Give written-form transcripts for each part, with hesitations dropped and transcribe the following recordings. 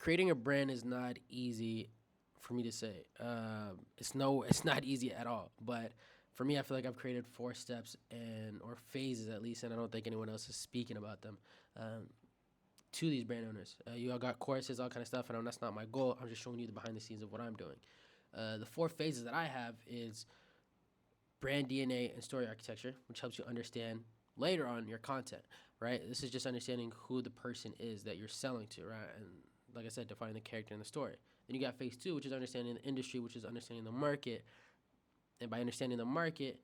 creating a brand is not easy for me to say. It's not easy at all. But for me, I feel like I've created 4 steps and or phases at least, and I don't think anyone else is speaking about them. Um, to these brand owners, you all got courses, all kind of stuff, and that's not my goal. I'm just showing you the behind the scenes of what I'm doing. The 4 phases that I have is brand DNA and story architecture, which helps you understand later on your content, right? This is just understanding who the person is that you're selling to, right? And like I said, defining the character in the story. Then you got phase two, which is understanding the industry, which is understanding the market. And by understanding the market,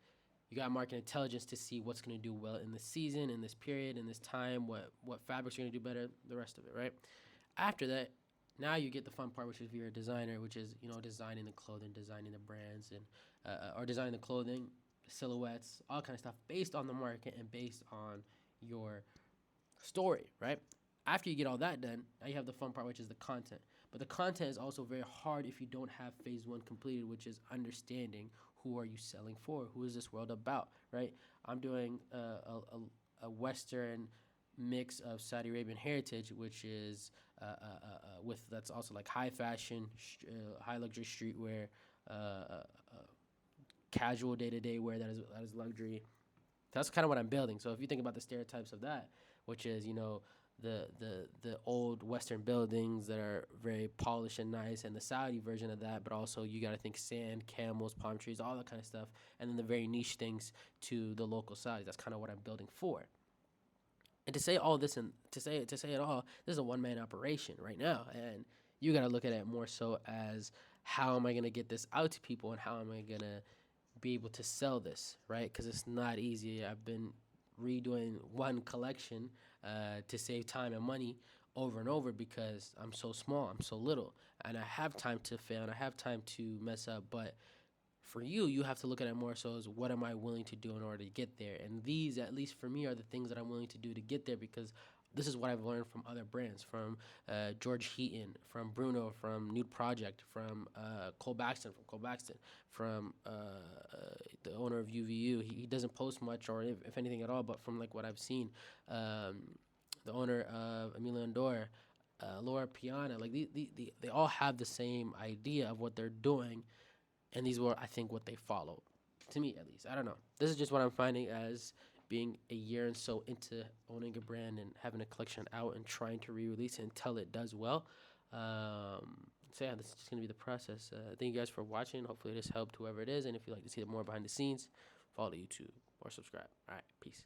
you got market intelligence to see what's going to do well in this season, in this period, in this time, what fabrics are going to do better, the rest of it, right? After that, now you get the fun part, which is if you're a designer, which is designing the clothing, designing the brands, and or designing the clothing, silhouettes, all kind of stuff based on the market and based on your story, right? After you get all that done, now you have the fun part, which is the content. But the content is also very hard if you don't have phase one completed, which is understanding who are you selling for, who is this world about, right? I'm doing a Western mix of Saudi Arabian heritage, which is with that's also like high fashion, high luxury streetwear, casual day to day wear that is luxury. That's kind of what I'm building. So if you think about the stereotypes of that, which is the old Western buildings that are very polished and nice, and the Saudi version of that, but also you got to think sand, camels, palm trees, all that kind of stuff, and then the very niche things to the local Saudis. That's kind of what I'm building for. And to say all this and to say it all, this is a one man operation right now, and you got to look at it more so as how am I going to get this out to people, and how am I going to be able to sell this, right? Because it's not easy. I've been redoing one collection to save time and money over and over because I'm so small, I'm so little, and I have time to fail and I have time to mess up, but for you, you have to look at it more so as what am I willing to do in order to get there. And these, at least for me, are the things that I'm willing to do to get there because this is what I've learned from other brands, from George Heaton, from Bruno, from Nude Project, from Cole Baxton, from the owner of UVU. He doesn't post much or if anything at all, but from like what I've seen, the owner of Emilio Andor, Laura Piana, like they all have the same idea of what they're doing, and these were, I think, what they followed. To me, at least, I don't know. This is just what I'm finding as being a year and so into owning a brand and having a collection out and trying to re-release it until it does well. So yeah, this is just gonna be the process. Thank you guys for watching. Hopefully, this helped whoever it is. And if you'd like to see more behind the scenes, follow YouTube or subscribe. All right, peace.